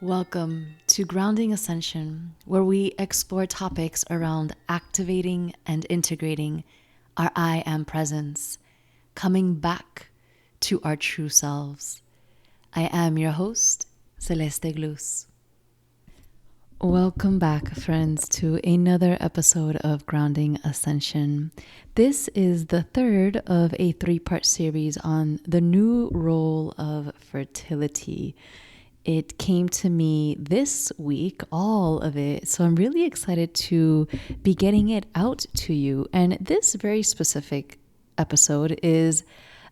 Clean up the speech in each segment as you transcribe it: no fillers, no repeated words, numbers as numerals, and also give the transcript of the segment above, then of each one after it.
Welcome to Grounding Ascension, where we explore topics around activating and integrating our I am presence, coming back to our true selves. I am your host, Celeste Glus. Welcome back, friends, to another episode of Grounding Ascension. This is the third of a 3-part series on the new role of fertility. It came to me this week, all of it. So I'm really excited to be getting it out to you. And this very specific episode is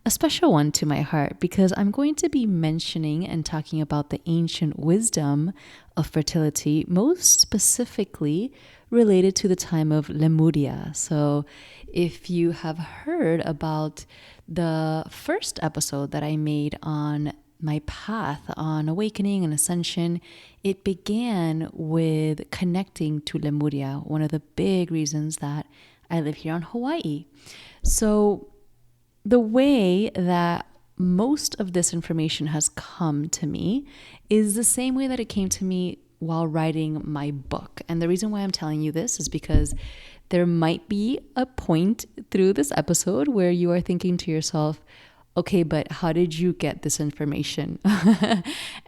a special one to my heart because I'm going to be mentioning and talking about the ancient wisdom of fertility, most specifically related to the time of Lemuria. So if you have heard about the first episode that I made on my path on awakening and ascension, it began with connecting to Lemuria, one of the big reasons that I live here on Hawaii. So the way that most of this information has come to me is the same way that it came to me while writing my book. And the reason why I'm telling you this is because there might be a point through this episode where you are thinking to yourself, okay, but how did you get this information?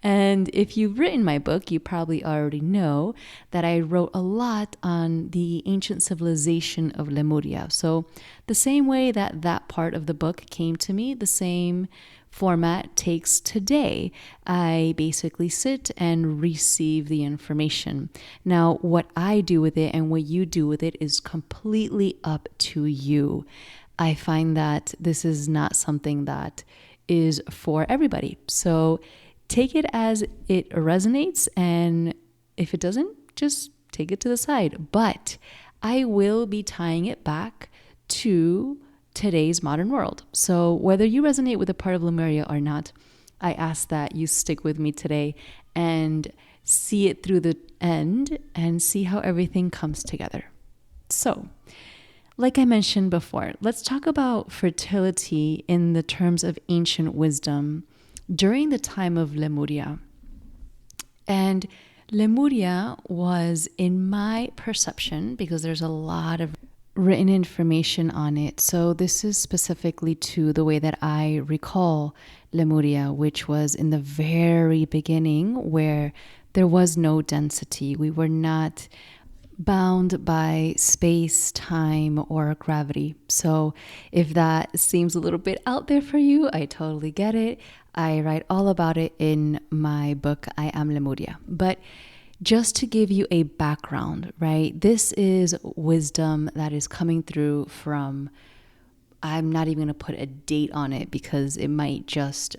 And if you've written my book, you probably already know that I wrote a lot on the ancient civilization of Lemuria. So the same way that that part of the book came to me, the same format takes today. I basically sit and receive the information. Now, what I do with it and what you do with it is completely up to you. I find that this is not something that is for everybody. So take it as it resonates, and if it doesn't, just take it to the side. But I will be tying it back to today's modern world. So whether you resonate with a part of Lemuria or not, I ask that you stick with me today and see it through the end and see how everything comes together. So, like I mentioned before, let's talk about fertility in the terms of ancient wisdom during the time of Lemuria. And Lemuria was, in my perception, because there's a lot of written information on it. So this is specifically to the way that I recall Lemuria, which was in the very beginning where there was no density. We were not bound by space, time, or gravity. So if that seems a little bit out there for you, I totally get it. I write all about it in my book, I Am Lemuria. But just to give you a background, right? This is wisdom that is coming through from, I'm not even going to put a date on it because it might just,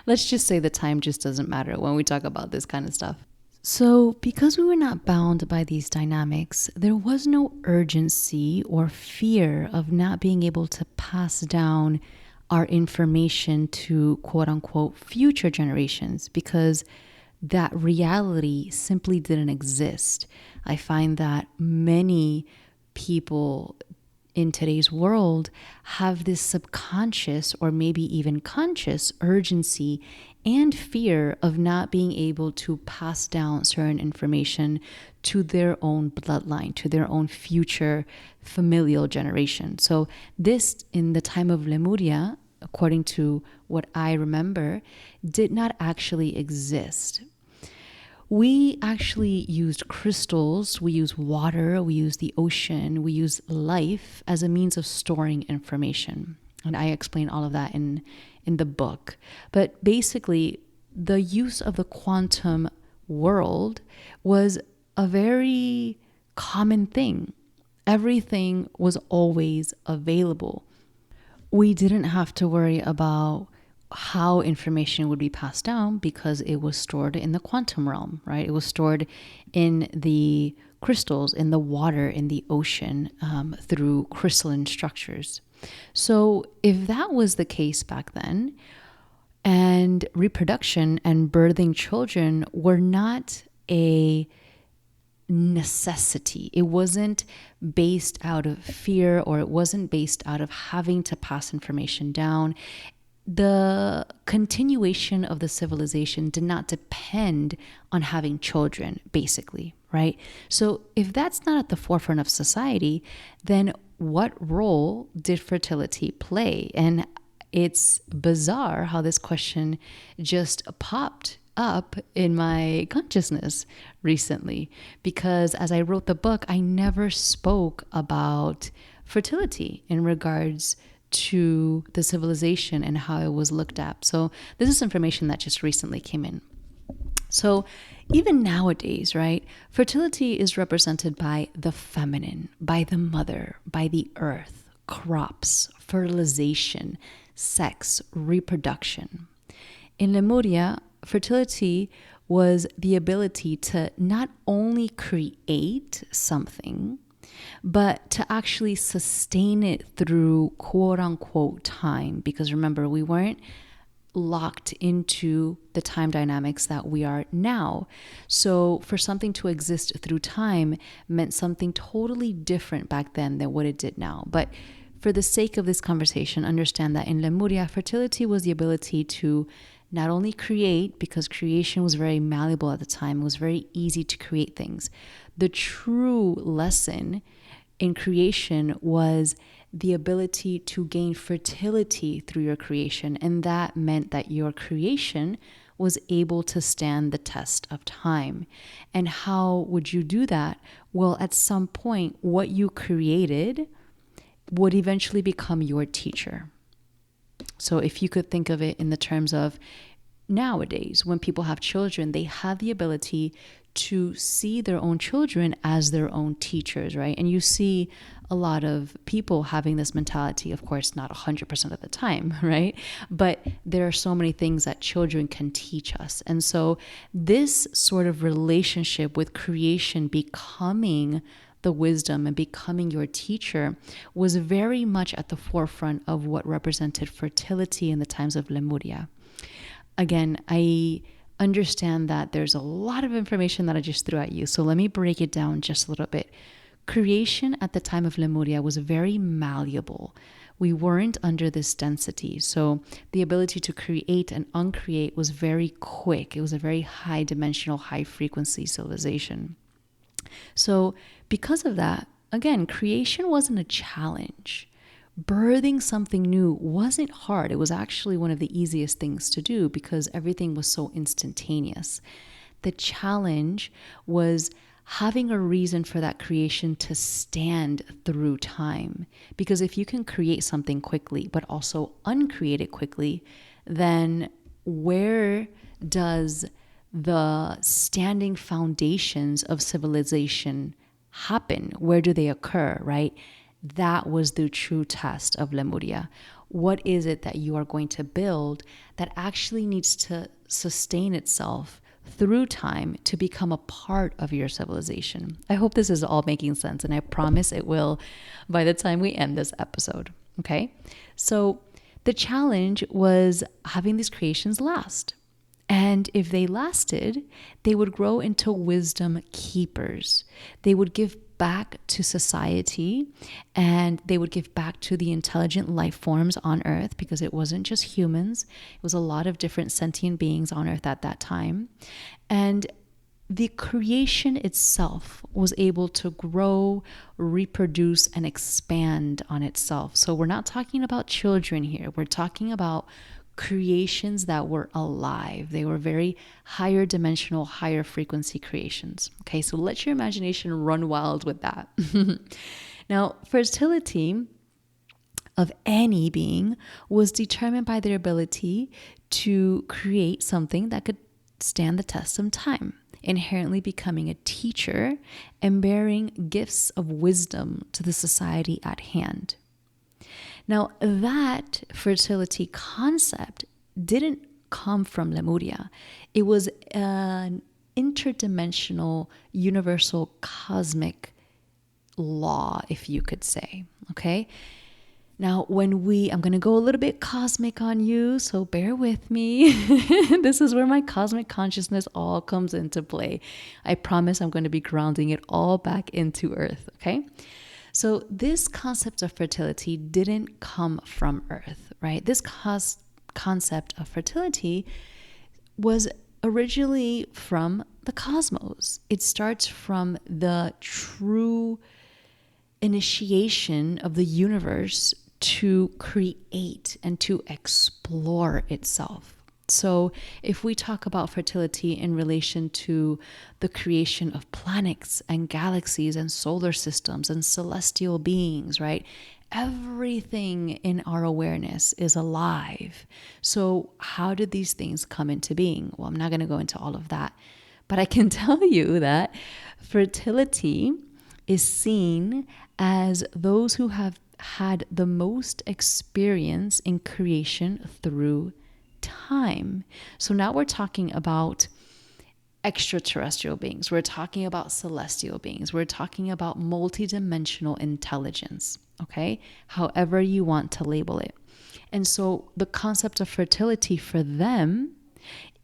let's just say the time just doesn't matter when we talk about this kind of stuff. So because we were not bound by these dynamics, there was no urgency or fear of not being able to pass down our information to quote unquote future generations because that reality simply didn't exist. I find that many people in today's world have this subconscious or maybe even conscious urgency and fear of not being able to pass down certain information to their own bloodline, to their own future familial generation. So this, in the time of Lemuria, according to what I remember, did not actually exist. We actually used crystals, we use water, we use the ocean, we use life as a means of storing information. And I explain all of that in the book. But basically, the use of the quantum world was a very common thing. Everything was always available. We didn't have to worry about how information would be passed down because it was stored in the quantum realm, right? It was stored in the crystals, in the water, in the ocean, through crystalline structures. So if that was the case back then, and reproduction and birthing children were not a necessity, it wasn't based out of fear, or it wasn't based out of having to pass information down. the continuation of the civilization did not depend on having children, basically, right? So if that's not at the forefront of society, then what role did fertility play? And it's bizarre how this question just popped up in my consciousness recently, because as I wrote the book, I never spoke about fertility in regards to the civilization and how it was looked at. So this is information that just recently came in. So even nowadays, right, fertility is represented by the feminine, by the mother, by the earth, crops, fertilization, sex, reproduction. In Lemuria, fertility was the ability to not only create something, but to actually sustain it through quote unquote time. Because remember, we weren't locked into the time dynamics that we are now. So for something to exist through time meant something totally different back then than what it did now. But for the sake of this conversation, understand that in Lemuria, fertility was the ability to not only create, because creation was very malleable at the time, it was very easy to create things. The true lesson in creation was the ability to gain fertility through your creation. And that meant that your creation was able to stand the test of time. And how would you do that? Well, at some point, what you created would eventually become your teacher. So if you could think of it in the terms of nowadays, when people have children, they have the ability to see their own children as their own teachers, right? And you see a lot of people having this mentality, of course, not 100% of the time, right? But there are so many things that children can teach us. And so this sort of relationship with creation becoming the wisdom and becoming your teacher was very much at the forefront of what represented fertility in the times of Lemuria. Again, I understand that there's a lot of information that I just threw at you. So let me break it down just a little bit. Creation at the time of Lemuria was very malleable. We weren't under this density. So the ability to create and uncreate was very quick. It was a very high dimensional, high frequency civilization. So because of that, again, creation wasn't a challenge. Birthing something new wasn't hard. It was actually one of the easiest things to do because everything was so instantaneous. The challenge was having a reason for that creation to stand through time. Because if you can create something quickly, but also uncreate it quickly, then where does the standing foundations of civilization happen? Where do they occur, right? That was the true test of Lemuria. What is it that you are going to build that actually needs to sustain itself through time to become a part of your civilization? I hope this is all making sense, and I promise it will by the time we end this episode. Okay? So the challenge was having these creations last. And if they lasted, they would grow into wisdom keepers. They would give back to society, and they would give back to the intelligent life forms on Earth, because it wasn't just humans. It was a lot of different sentient beings on Earth at that time. And the creation itself was able to grow, reproduce, and expand on itself. So we're not talking about children here. We're talking about creations that were alive. They were very higher dimensional, higher frequency creations. Okay, so let your imagination run wild with that. Now, fertility of any being was determined by their ability to create something that could stand the test of time, inherently becoming a teacher and bearing gifts of wisdom to the society at hand. Now, that fertility concept didn't come from Lemuria. It was an interdimensional, universal, cosmic law, if you could say, okay? Now, I'm going to go a little bit cosmic on you, so bear with me. This is where my cosmic consciousness all comes into play. I promise I'm going to be grounding it all back into Earth, okay? So this concept of fertility didn't come from Earth, right? This concept of fertility was originally from the cosmos. It starts from the true initiation of the universe to create and to explore itself. So if we talk about fertility in relation to the creation of planets and galaxies and solar systems and celestial beings, right? Everything in our awareness is alive. So how did these things come into being? Well, I'm not going to go into all of that, but I can tell you that fertility is seen as those who have had the most experience in creation through time. So now we're talking about extraterrestrial beings. We're talking about celestial beings. We're talking about multidimensional intelligence, okay? However you want to label it. And so the concept of fertility for them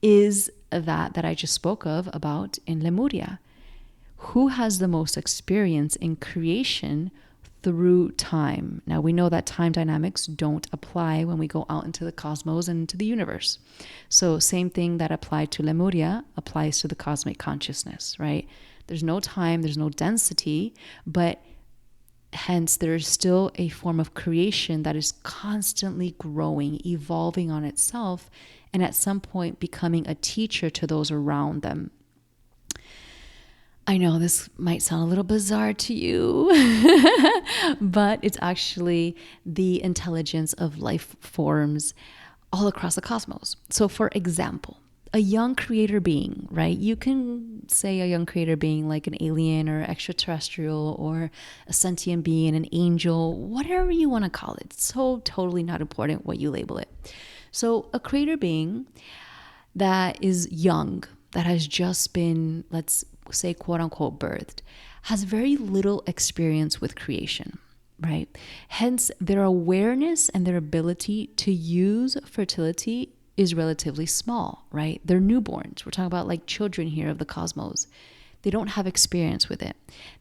is that I just spoke of about in Lemuria. Who has the most experience in creation through time? Now, we know that time dynamics don't apply when we go out into the cosmos and into the universe. So same thing that applied to Lemuria applies to the cosmic consciousness, right? There's no time, there's no density, but hence there is still a form of creation that is constantly growing, evolving on itself, and at some point becoming a teacher to those around them. I know this might sound a little bizarre to you, but it's actually the intelligence of life forms all across the cosmos. So for example, a young creator being, right? You can say a young creator being like an alien or extraterrestrial or a sentient being, an angel, whatever you want to call it. It's so totally not important what you label it. So a creator being that is young, that has just been, let's say, quote unquote, birthed, has very little experience with creation, right? Hence, their awareness and their ability to use fertility is relatively small, right? They're newborns. We're talking about like children here of the cosmos. They don't have experience with it.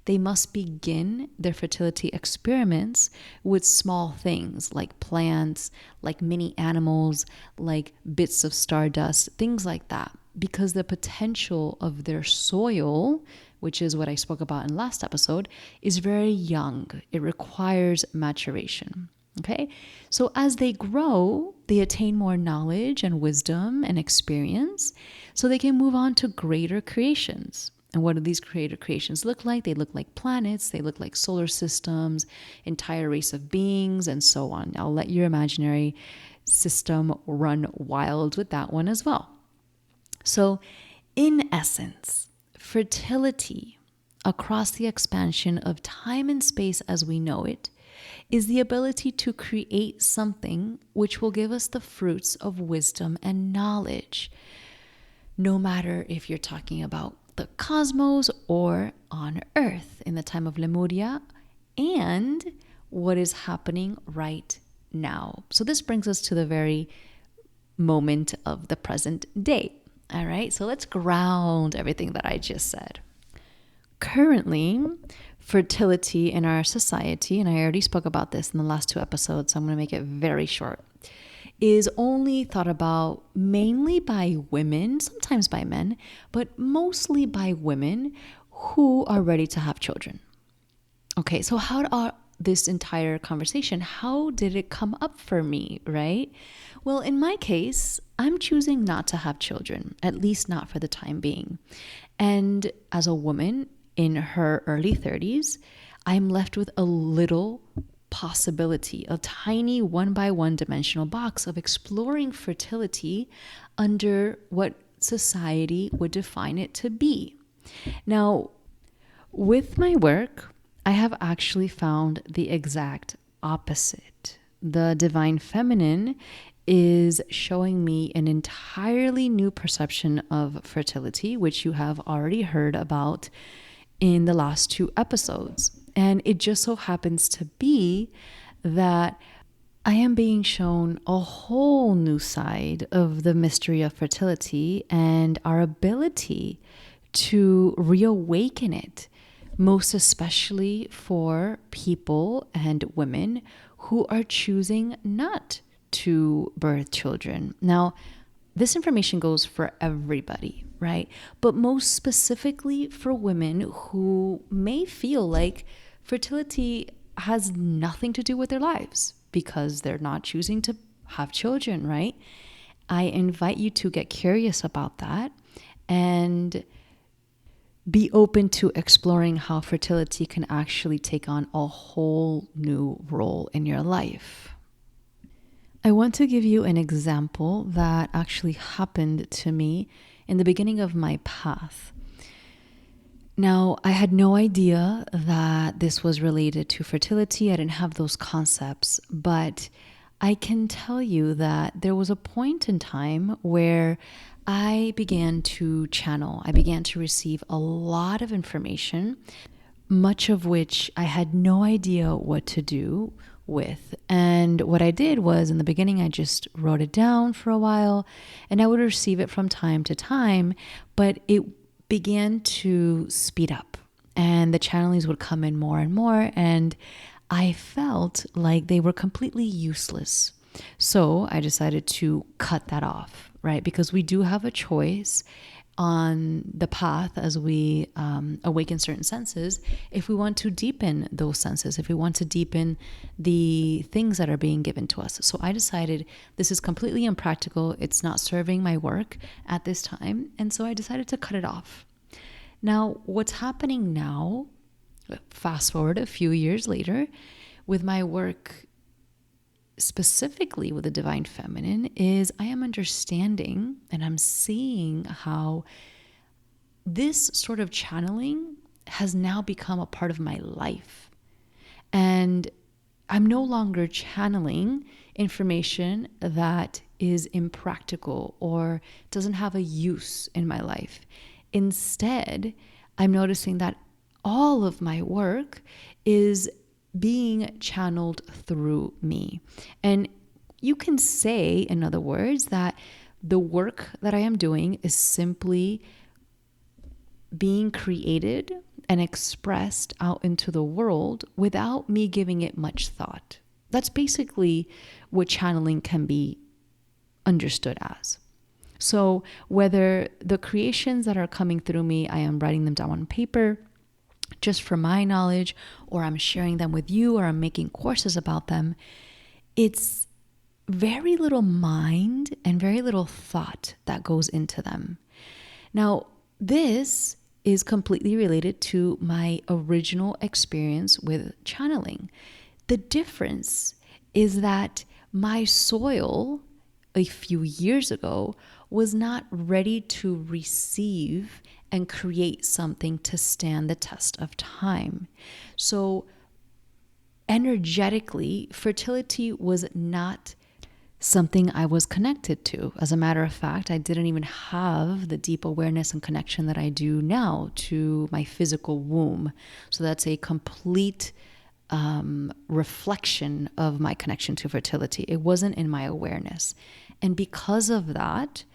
They must begin their fertility experiments with small things like plants, like mini animals, like bits of stardust, things like that. Because the potential of their soil, which is what I spoke about in last episode, is very young. It requires maturation. Okay? So as they grow, they attain more knowledge and wisdom and experience, so they can move on to greater creations. And what do these greater creations look like? They look like planets, they look like solar systems, entire race of beings, and so on. I'll let your imaginary system run wild with that one as well. So, in essence, fertility across the expansion of time and space as we know it is the ability to create something which will give us the fruits of wisdom and knowledge, no matter if you're talking about the cosmos or on Earth in the time of Lemuria and what is happening right now. So this brings us to the very moment of the present day. All right, so let's ground everything that I just said. Currently, fertility in our society, and I already spoke about this in the last 2 episodes, so I'm going to make it very short, is only thought about mainly by women, sometimes by men, but mostly by women who are ready to have children. Okay, so this entire conversation, how did it come up for me, right? Well, in my case, I'm choosing not to have children, at least not for the time being. And as a woman in her early 30s, I'm left with a little possibility, a tiny 1x1 dimensional box of exploring fertility under what society would define it to be. Now, with my work, I have actually found the exact opposite. The divine feminine is showing me an entirely new perception of fertility, which you have already heard about in the last 2 episodes. And it just so happens to be that I am being shown a whole new side of the mystery of fertility and our ability to reawaken it, most especially for people and women who are choosing not to birth children. Now, this information goes for everybody, right? But most specifically for women who may feel like fertility has nothing to do with their lives because they're not choosing to have children, right? I invite you to get curious about that and be open to exploring how fertility can actually take on a whole new role in your life. I want to give you an example that actually happened to me in the beginning of my path. Now, I had no idea that this was related to fertility. I didn't have those concepts, but I can tell you that there was a point in time where I began to channel. I began to receive a lot of information, much of which I had no idea what to do with. And what I did was, in the beginning, I just wrote it down for a while, and I would receive it from time to time, but it began to speed up, and the channelings would come in more and more, and I felt like they were completely useless. So I decided to cut that off, right? Because we do have a choice on the path as we awaken certain senses, if we want to deepen those senses, if we want to deepen the things that are being given to us. So I decided this is completely impractical. It's not serving my work at this time. And so I decided to cut it off. Now, what's happening now, fast forward a few years later, with my work specifically with the divine feminine, is I am understanding and I'm seeing how this sort of channeling has now become a part of my life. And I'm no longer channeling information that is impractical or doesn't have a use in my life. Instead, I'm noticing that all of my work is being channeled through me. And you can say, in other words, that the work that I am doing is simply being created and expressed out into the world without me giving it much thought. That's basically what channeling can be understood as. So whether the creations that are coming through me, I am writing them down on paper, just for my knowledge, or I'm sharing them with you, or I'm making courses about them, it's very little mind and very little thought that goes into them. Now, this is completely related to my original experience with channeling. The difference is that my soil a few years ago was not ready to receive and create something to stand the test of time. So energetically, fertility was not something I was connected to. As a matter of fact, I didn't even have the deep awareness and connection that I do now to my physical womb. So that's a complete reflection of my connection to fertility. It wasn't in my awareness. And because of that,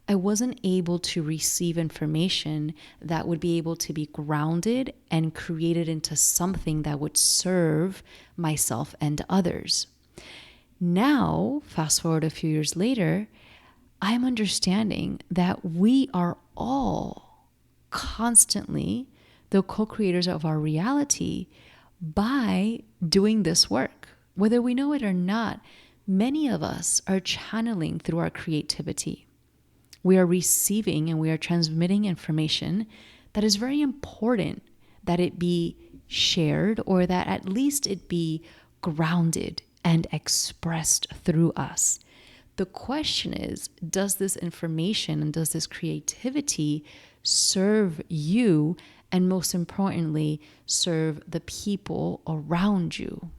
I wasn't able to receive information that would be able to be grounded and created into something that would serve myself and others. Now, fast forward a few years later, I'm understanding that we are all constantly the co-creators of our reality by doing this work. Whether we know it or not, many of us are channeling through our creativity. We are receiving and we are transmitting information that is very important that it be shared, or that at least it be grounded and expressed through us. The question is, does this information and does this creativity serve you, and most importantly, serve the people around you?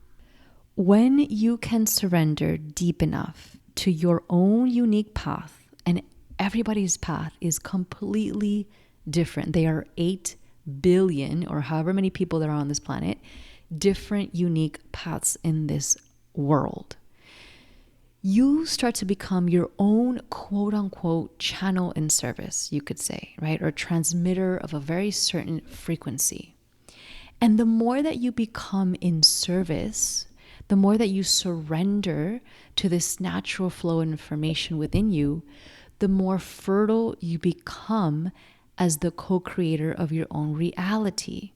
When you can surrender deep enough to your own unique path, and everybody's path is completely different. They are 8 billion, or however many people there are on this planet, different unique paths in this world. You start to become your own quote unquote channel in service, you could say, right? Or transmitter of a very certain frequency. And the more that you become in service, the more that you surrender to this natural flow of information within you, the more fertile you become as the co-creator of your own reality.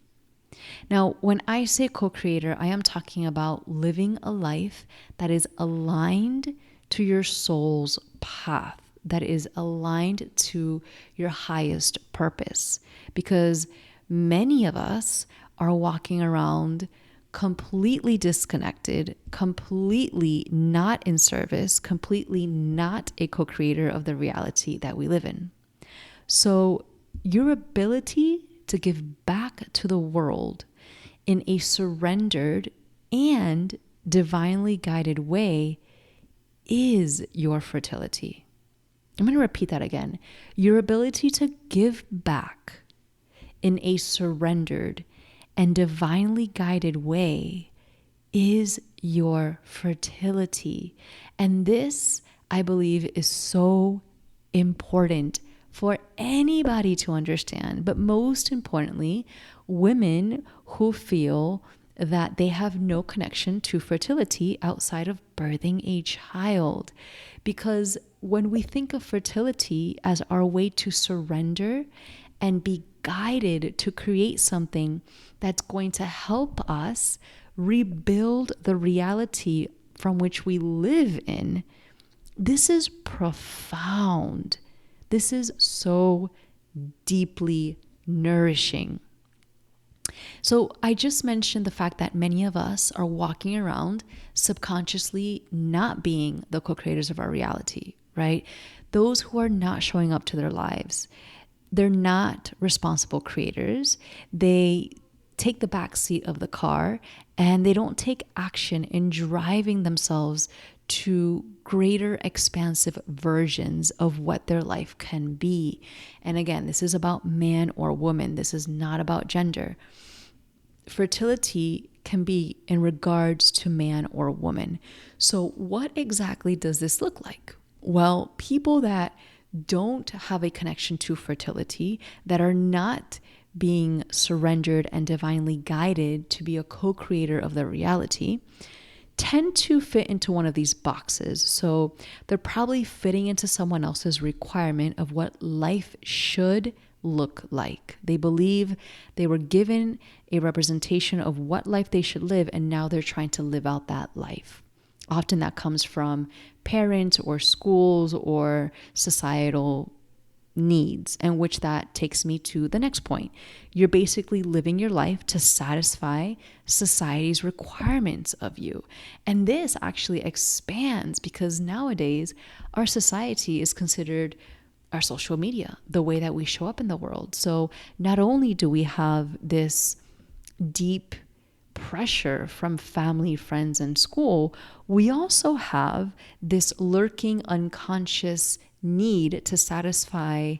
Now, when I say co-creator, I am talking about living a life that is aligned to your soul's path, that is aligned to your highest purpose. Because many of us are walking around completely disconnected, completely not in service, completely not a co-creator of the reality that we live in. So your ability to give back to the world in a surrendered and divinely guided way is your fertility. I'm going to repeat that again. Your ability to give back in a surrendered and divinely guided way is your fertility. And this, I believe, is so important for anybody to understand, but most importantly, women who feel that they have no connection to fertility outside of birthing a child. Because when we think of fertility as our way to surrender and be guided to create something that's going to help us rebuild the reality from which we live in, this is profound. This is so deeply nourishing. So I just mentioned the fact that many of us are walking around subconsciously not being the co-creators of our reality, right? Those who are not showing up to their lives, they're not responsible creators. They take the back seat of the car and they don't take action in driving themselves to greater expansive versions of what their life can be. And again, this is about man or woman. This is not about gender. Fertility can be in regards to man or woman. So what exactly does this look like? Well, people that don't have a connection to fertility, that are not being surrendered and divinely guided to be a co-creator of their reality, tend to fit into one of these boxes. So they're probably fitting into someone else's requirement of what life should look like. They believe they were given a representation of what life they should live, and now they're trying to live out that life. Often that comes from parents or schools or societal needs, and which that takes me to the next point. You're basically living your life to satisfy society's requirements of you. And this actually expands because nowadays our society is considered our social media, the way that we show up in the world. So not only do we have this deep pressure from family, friends, and school, we also have this lurking unconscious need to satisfy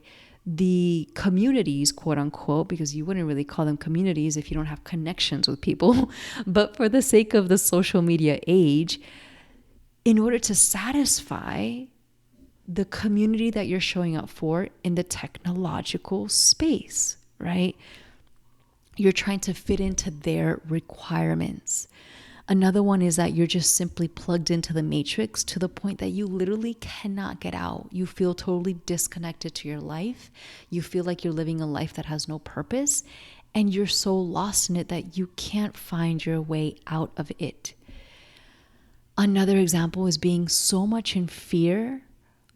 the communities, quote unquote, because you wouldn't really call them communities if you don't have connections with people. But for the sake of the social media age, in order to satisfy the community that you're showing up for in the technological space, right? You're trying to fit into their requirements. Another one is that you're just simply plugged into the matrix to the point that you literally cannot get out. You feel totally disconnected to your life. You feel like you're living a life that has no purpose, and you're so lost in it that you can't find your way out of it. Another example is being so much in fear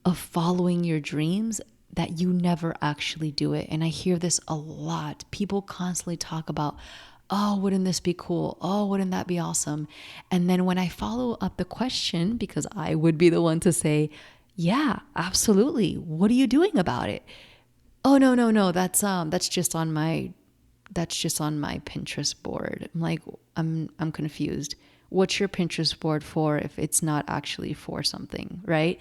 of following your dreams that you never actually do it. And I hear this a lot. People constantly talk about, oh, wouldn't this be cool? Oh, wouldn't that be awesome? And then when I follow up the question, because I would be the one to say, yeah, absolutely. What are you doing about it? Oh, no. That's just on my Pinterest board. I'm like, I'm confused. What's your Pinterest board for if it's not actually for something, right?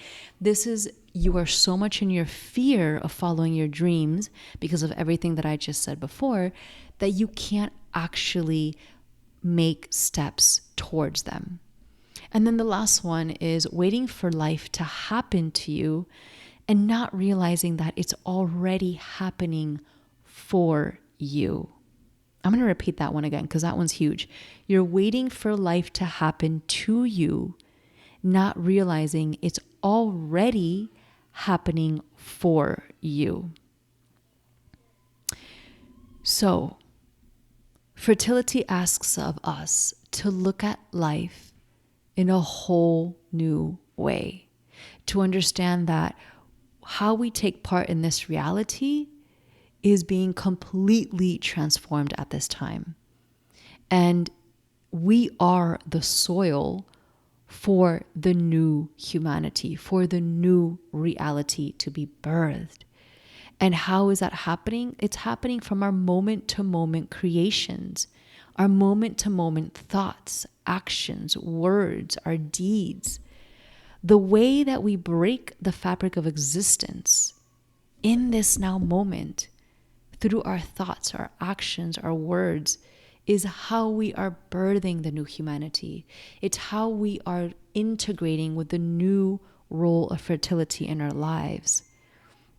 You are so much in your fear of following your dreams because of everything that I just said before, that you can't actually make steps towards them. And then the last one is waiting for life to happen to you and not realizing that it's already happening for you. I'm going to repeat that one again because that one's huge. You're waiting for life to happen to you, not realizing it's already happening for you. So, fertility asks of us to look at life in a whole new way, to understand that how we take part in this reality is being completely transformed at this time. And we are the soil for the new humanity, for the new reality to be birthed. And how is that happening? It's happening from our moment-to-moment creations, our moment-to-moment thoughts, actions, words, our deeds. The way that we break the fabric of existence in this now moment through our thoughts, our actions, our words is how we are birthing the new humanity. It's how we are integrating with the new role of fertility in our lives.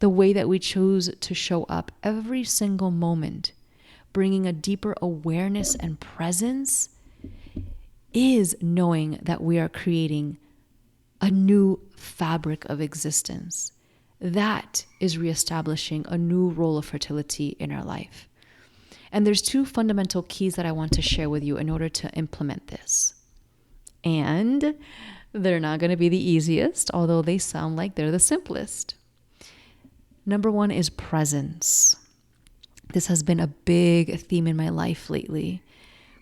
The way that we choose to show up every single moment, bringing a deeper awareness and presence, is knowing that we are creating a new fabric of existence. That is reestablishing a new role of fertility in our life. And there's two fundamental keys that I want to share with you in order to implement this. And they're not going to be the easiest, although they sound like they're the simplest. Number one is presence. This has been a big theme in my life lately.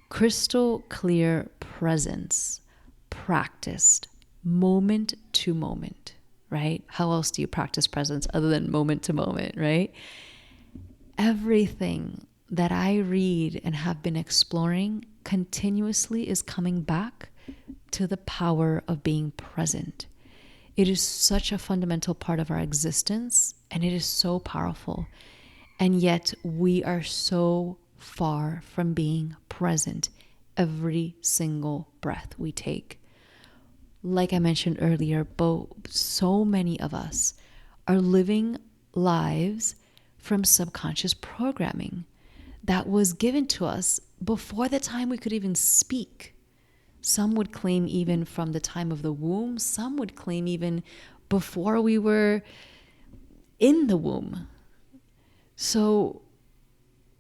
Crystal clear presence, practiced moment to moment, right? How else do you practice presence other than moment to moment, right? Everything that I read and have been exploring continuously is coming back to the power of being present. It is such a fundamental part of our existence, and it is so powerful. And yet we are so far from being present every single breath we take. Like I mentioned earlier, so many of us are living lives from subconscious programming that was given to us before the time we could even speak. Some would claim even from the time of the womb. Some would claim even before we were in the womb. So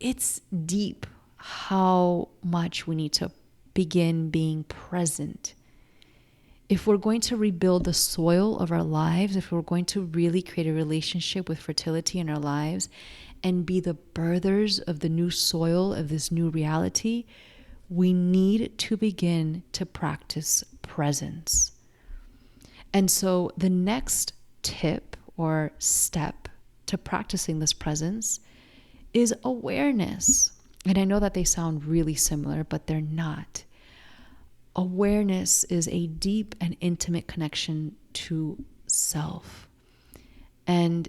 it's deep how much we need to begin being present. If we're going to rebuild the soil of our lives, if we're going to really create a relationship with fertility in our lives and be the birthers of the new soil of this new reality, we need to begin to practice presence. And so the next tip or step to practicing this presence is awareness. And I know that they sound really similar, but they're not. Awareness is a deep and intimate connection to self. And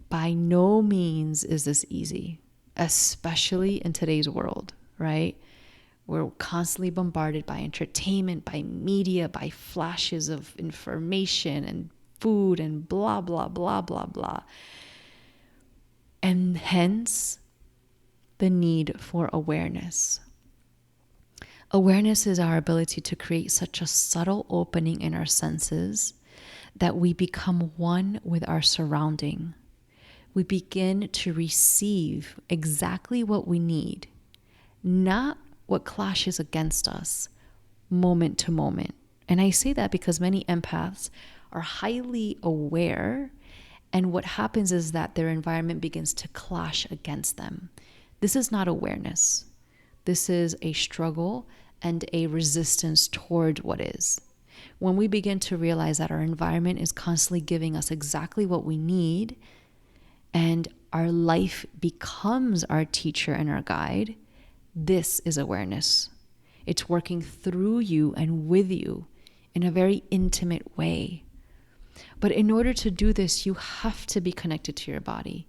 by no means is this easy, especially in today's world, right? We're constantly bombarded by entertainment, by media, by flashes of information and food and blah, blah, blah, blah, blah. And hence the need for awareness. Awareness is our ability to create such a subtle opening in our senses that we become one with our surrounding. We begin to receive exactly what we need, not what clashes against us moment to moment. And I say that because many empaths are highly aware, and what happens is that their environment begins to clash against them. This is not awareness. This is a struggle and a resistance toward what is. When we begin to realize that our environment is constantly giving us exactly what we need, and our life becomes our teacher and our guide, this is awareness. It's working through you and with you in a very intimate way. But in order to do this, you have to be connected to your body.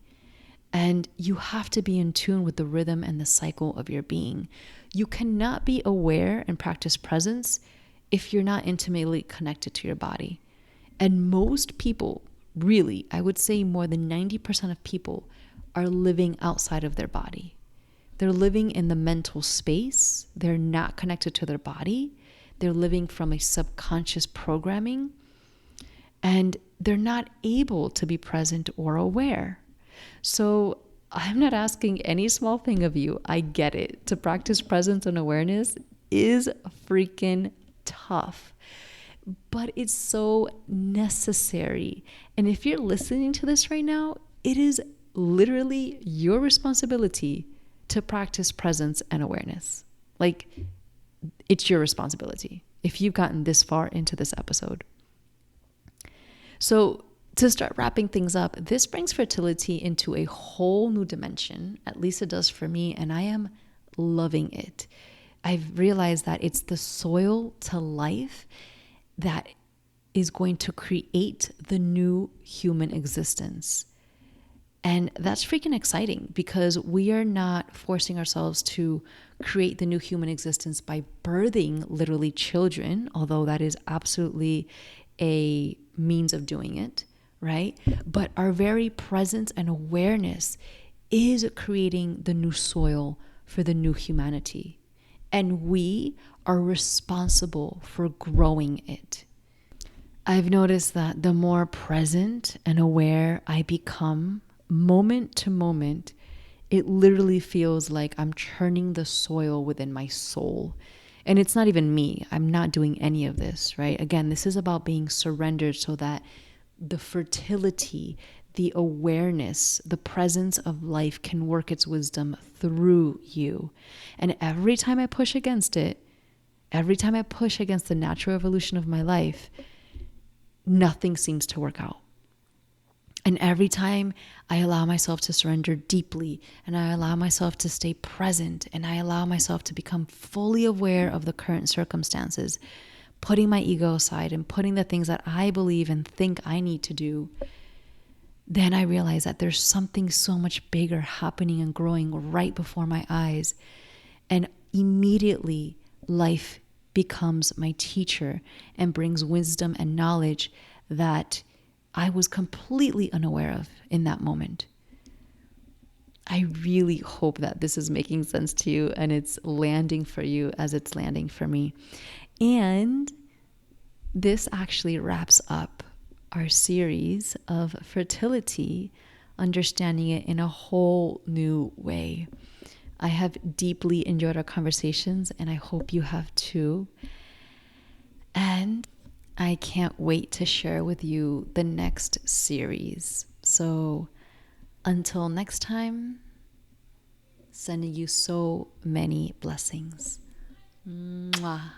And you have to be in tune with the rhythm and the cycle of your being. You cannot be aware and practice presence if you're not intimately connected to your body. And most people, really, I would say more than 90% of people are living outside of their body. They're living in the mental space. They're not connected to their body. They're living from a subconscious programming. And they're not able to be present or aware. So I'm not asking any small thing of you. I get it. To practice presence and awareness is freaking tough, but it's so necessary. And if you're listening to this right now, it is literally your responsibility to practice presence and awareness. Like, it's your responsibility if you've gotten this far into this episode. So to start wrapping things up, this brings fertility into a whole new dimension. At least it does for me, and I am loving it. I've realized that it's the soil to life that is going to create the new human existence. And that's freaking exciting, because we are not forcing ourselves to create the new human existence by birthing literally children, although that is absolutely a means of doing it, right? But our very presence and awareness is creating the new soil for the new humanity. And we are responsible for growing it. I've noticed that the more present and aware I become, moment to moment, it literally feels like I'm churning the soil within my soul. And it's not even me. I'm not doing any of this, right? Again, this is about being surrendered so that the fertility, the awareness, the presence of life can work its wisdom through you. And every time I push against it, every time I push against the natural evolution of my life, nothing seems to work out. And every time I allow myself to surrender deeply, and I allow myself to stay present, and I allow myself to become fully aware of the current circumstances, putting my ego aside and putting the things that I believe and think I need to do, then I realize that there's something so much bigger happening and growing right before my eyes. And immediately life becomes my teacher and brings wisdom and knowledge that I was completely unaware of in that moment. I really hope that this is making sense to you and it's landing for you as it's landing for me. And this actually wraps up our series of fertility, understanding it in a whole new way. I have deeply enjoyed our conversations, and I hope you have too. And I can't wait to share with you the next series. So until next time, sending you so many blessings. Mwah.